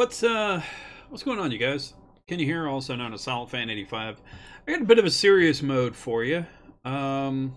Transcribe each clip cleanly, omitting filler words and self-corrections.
What's going on, you guys? Kenny here, also known as Silent Fan 85. I got a bit of a serious mode for you. And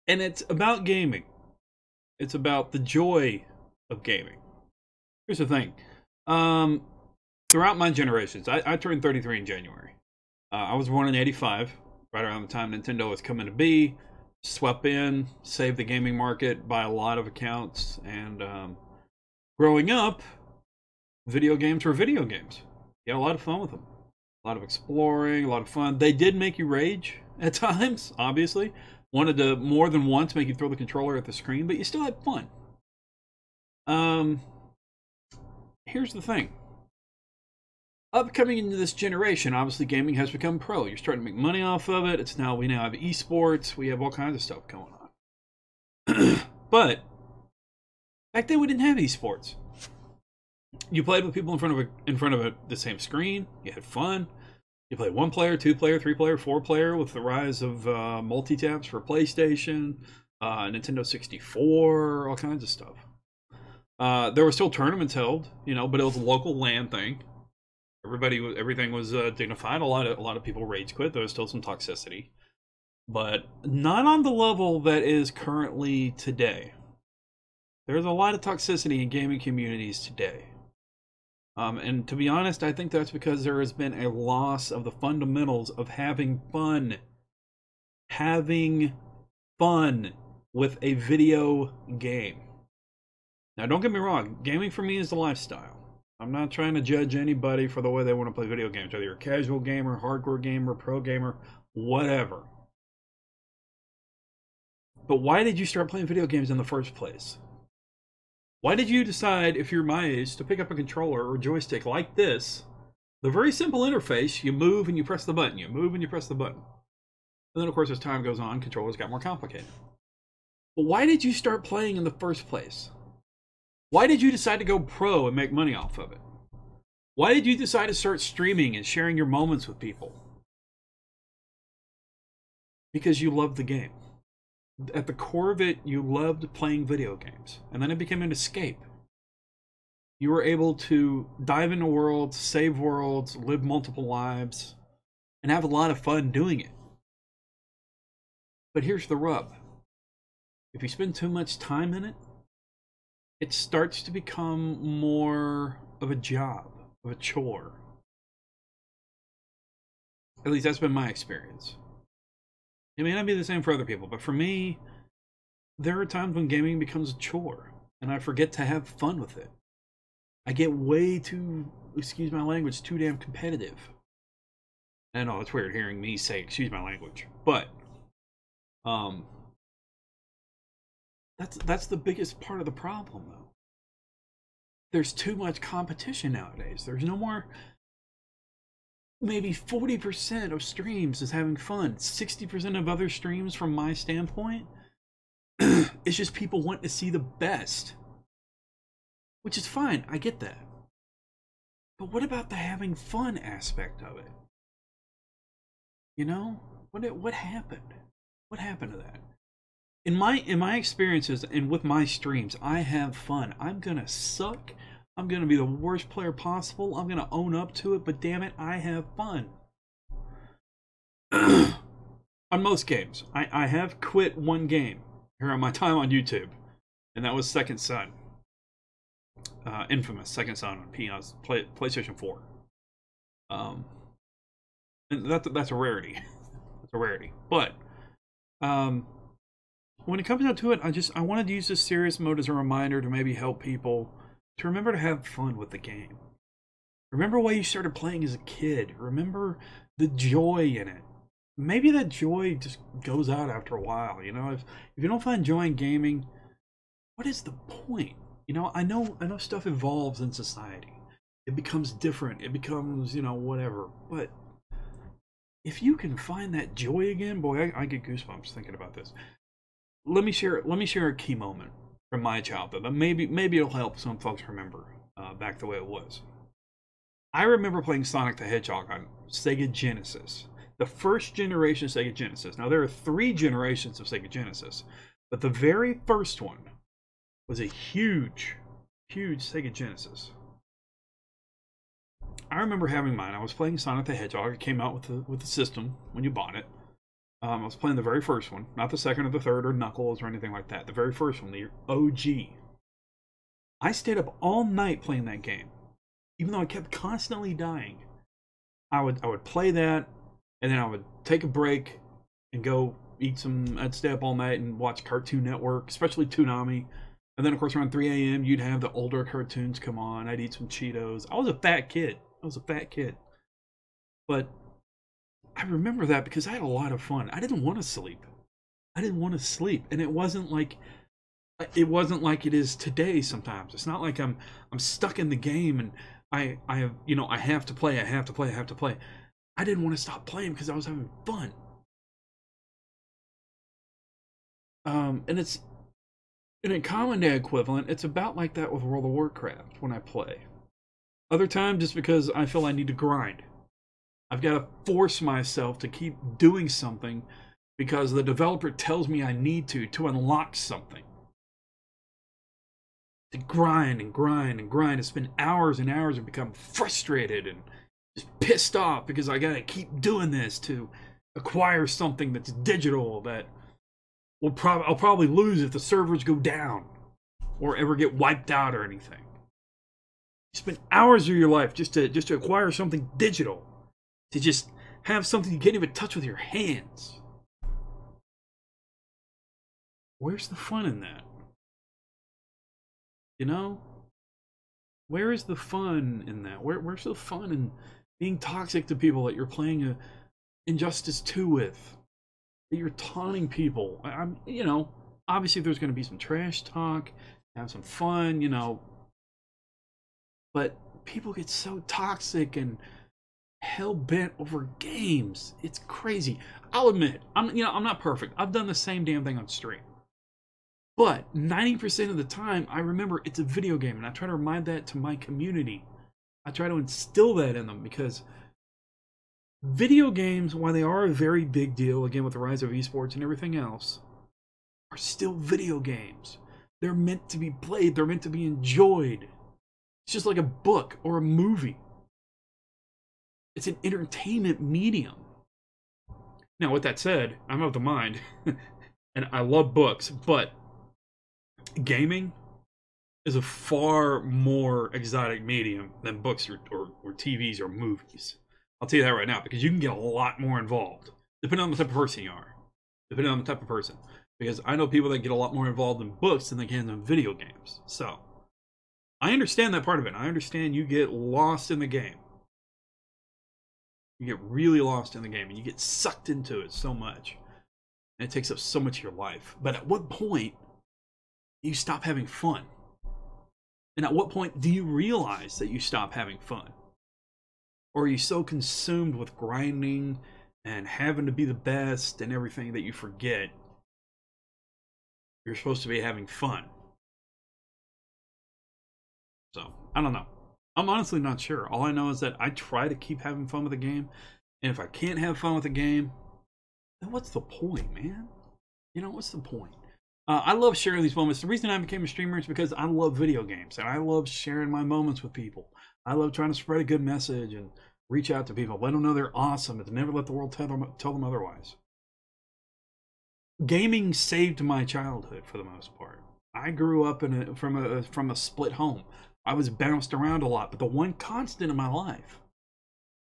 it's about gaming. It's about the joy of gaming. Here's the thing. Throughout my generations, I turned 33 in January. I was born in 85, right around the time Nintendo was coming to be. Swept in, saved the gaming market by a lot of accounts, and growing up, video games were video games. You had a lot of fun with them. A lot of exploring, a lot of fun. They did make you rage at times, obviously. Wanted to more than once make you throw the controller at the screen, but you still had fun. Here's the thing. Upcoming into this generation, obviously gaming has become pro. You're starting to make money off of it. We now have esports. We have all kinds of stuff going on. But back then we didn't have esports. You played with people in front of the same screen. You had fun. You played 1 player, 2 player, 3 player, 4 player with the rise of multi-taps for PlayStation, Nintendo 64, all kinds of stuff. There were still tournaments held, but it was a local LAN thing. Everything was dignified. A lot of people rage quit. There was still some toxicity, but not on the level that is currently today. There's a lot of toxicity in gaming communities today. And to be honest, I think that's because there has been a loss of the fundamentals of having fun. Having fun with a video game. Now, don't get me wrong. Gaming for me is the lifestyle. I'm not trying to judge anybody for the way they want to play video games. Whether you're a casual gamer, hardcore gamer, pro gamer, whatever. But why did you start playing video games in the first place? Why did you decide, if you're my age, to pick up a controller or a joystick like this? The very simple interface, you move and you press the button. You move and you press the button. And then, of course, as time goes on, controllers got more complicated. But why did you start playing in the first place? Why did you decide to go pro and make money off of it? Why did you decide to start streaming and sharing your moments with people? Because you loved the game. At the core of it, you loved playing video games. And then it became an escape. You were able to dive into worlds, save worlds, live multiple lives, and have a lot of fun doing it. But here's the rub. If you spend too much time in it, it starts to become more of a job, of a chore. At least that's been my experience. It may not be the same for other people, but for me, there are times when gaming becomes a chore, and I forget to have fun with it. I get way too, excuse my language, too damn competitive. I know it's weird hearing me say, excuse my language, but that's the biggest part of the problem, though. There's too much competition nowadays. There's no more. Maybe 40% of streams is having fun. 60% of other streams, from my standpoint, it's just people want to see the best. Which is fine, I get that. But what about the having fun aspect of it? What happened? What happened to that? In my experiences and with my streams, I have fun. I'm gonna suck. I'm going to be the worst player possible. I'm going to own up to it, but damn it, I have fun. On most games. I have quit one game here on my time on YouTube, and that was Second Son. Infamous Second Son on PlayStation 4. And that's a rarity. That's a rarity. But when it comes down to it, I wanted to use this serious mode as a reminder to maybe help people to remember to have fun with the game. Remember why you started playing as a kid. Remember the joy in it. Maybe that joy just goes out after a while. If you don't find joy in gaming, what is the point? I know stuff evolves in society. It becomes different. It becomes, whatever. But if you can find that joy again, boy, I get goosebumps thinking about this. Let me share a key moment from my childhood, but maybe it'll help some folks remember back the way it was. I remember playing Sonic the Hedgehog on Sega Genesis, the first generation of Sega Genesis. Now, there are 3 generations of Sega Genesis, but the very first one was a huge Sega Genesis. I remember having mine. I was playing Sonic the Hedgehog. It came out with the system when you bought it. I was playing the very first one, not the second or the third or Knuckles or anything like that. The very first one, the OG. I stayed up all night playing that game, even though I kept constantly dying. I would play that, and then I would take a break and go eat some. I'd stay up all night and watch Cartoon Network, especially Toonami. And then, of course, around 3 a.m., you'd have the older cartoons come on. I'd eat some Cheetos. I was a fat kid. But I remember that because I had a lot of fun. I didn't want to sleep. And it wasn't like it is today sometimes. It's not like I'm stuck in the game and I have to play. I didn't want to stop playing because I was having fun. And it's in a common day equivalent, it's about like that with World of Warcraft when I play. Other times, just because I feel I need to grind. I've got to force myself to keep doing something because the developer tells me I need to unlock something. To grind and grind and grind and spend hours and hours and become frustrated and just pissed off because I got to keep doing this to acquire something that's digital that I'll probably lose if the servers go down or ever get wiped out or anything. You spend hours of your life just to acquire something digital, to just have something you can't even touch with your hands. Where's the fun in that? You know? Where is the fun in that? Where's the fun in being toxic to people that you're playing a Injustice 2 with? That you're taunting people. Obviously there's going to be some trash talk, have some fun, but people get so toxic and hell-bent over games. It's crazy. I'll admit, I'm not perfect. I've done the same damn thing on stream. But 90% of the time, I remember it's a video game, and I try to remind that to my community. I try to instill that in them because video games, while they are a very big deal, again with the rise of esports and everything else, are still video games. They're meant to be played. They're meant to be enjoyed. It's just like a book or a movie. It's an entertainment medium. Now, with that said, I'm of the mind, and I love books, but gaming is a far more exotic medium than books or TVs or movies. I'll tell you that right now, because you can get a lot more involved, depending on the type of person you are. Because I know people that get a lot more involved in books than they can in video games. So, I understand that part of it. I understand you get lost in the game. You get really lost in the game, and you get sucked into it so much. And it takes up so much of your life. But at what point do you stop having fun? And at what point do you realize that you stop having fun? Or are you so consumed with grinding and having to be the best and everything that you forget you're supposed to be having fun? So, I don't know. I'm honestly not sure. All I know is that I try to keep having fun with the game. And if I can't have fun with the game, then what's the point, man? What's the point? I love sharing these moments. The reason I became a streamer is because I love video games. And I love sharing my moments with people. I love trying to spread a good message and reach out to people. Let them know they're awesome. And never let the world tell them otherwise. Gaming saved my childhood for the most part. I grew up from a split home. I was bounced around a lot, but the one constant in my life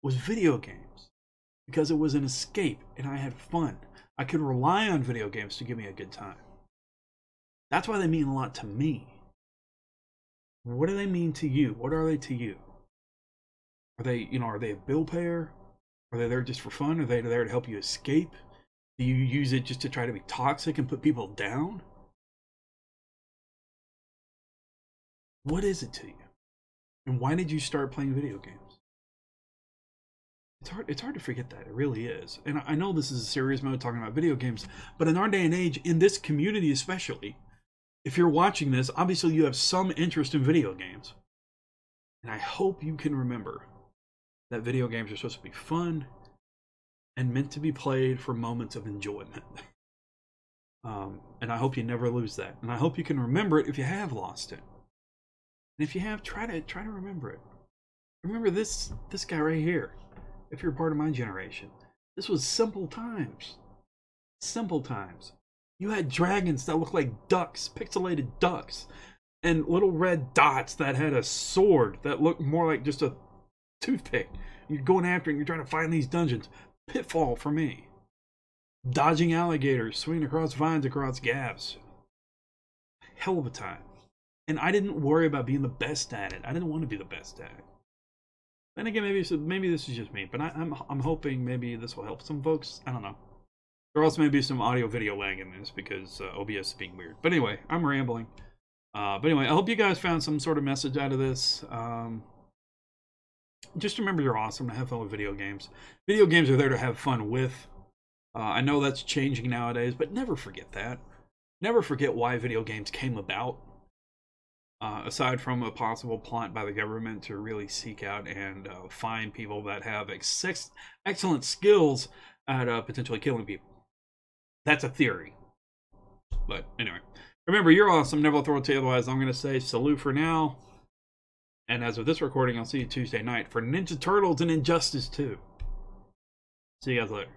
was video games because it was an escape and I had fun. I could rely on video games to give me a good time. That's why they mean a lot to me. What do they mean to you? What are they to you? Are they a bill payer? Are they there just for fun? Are they there to help you escape? Do you use it just to try to be toxic and put people down? What is it to you? And why did you start playing video games? It's hard to forget that. It really is. And I know this is a serious mode talking about video games, but in our day and age, in this community especially, if you're watching this, obviously you have some interest in video games. And I hope you can remember that video games are supposed to be fun and meant to be played for moments of enjoyment. And I hope you never lose that. And I hope you can remember it if you have lost it. And if you have, try to remember it. Remember this guy right here. If you're part of my generation, this was simple times. Simple times. You had dragons that looked like ducks, pixelated ducks, and little red dots that had a sword that looked more like just a toothpick. You're going after it and you're trying to find these dungeons. Pitfall for me. Dodging alligators, swinging across vines, across gaps. Hell of a time. And I didn't worry about being the best at it. I didn't want to be the best at it. Then again, maybe this is just me, but I'm hoping maybe this will help some folks. I don't know. There also may be some audio video lag in this because OBS is being weird. But anyway, I'm rambling. But anyway, I hope you guys found some sort of message out of this. Just remember you're awesome to have fun with video games. Video games are there to have fun with. I know that's changing nowadays, but never forget that. Never forget why video games came about. Aside from a possible plot by the government to really seek out and find people that have excellent skills at potentially killing people. That's a theory. But anyway, remember, you're awesome. Never throw it to you otherwise. I'm going to say salute for now. And as of this recording, I'll see you Tuesday night for Ninja Turtles and Injustice 2. See you guys later.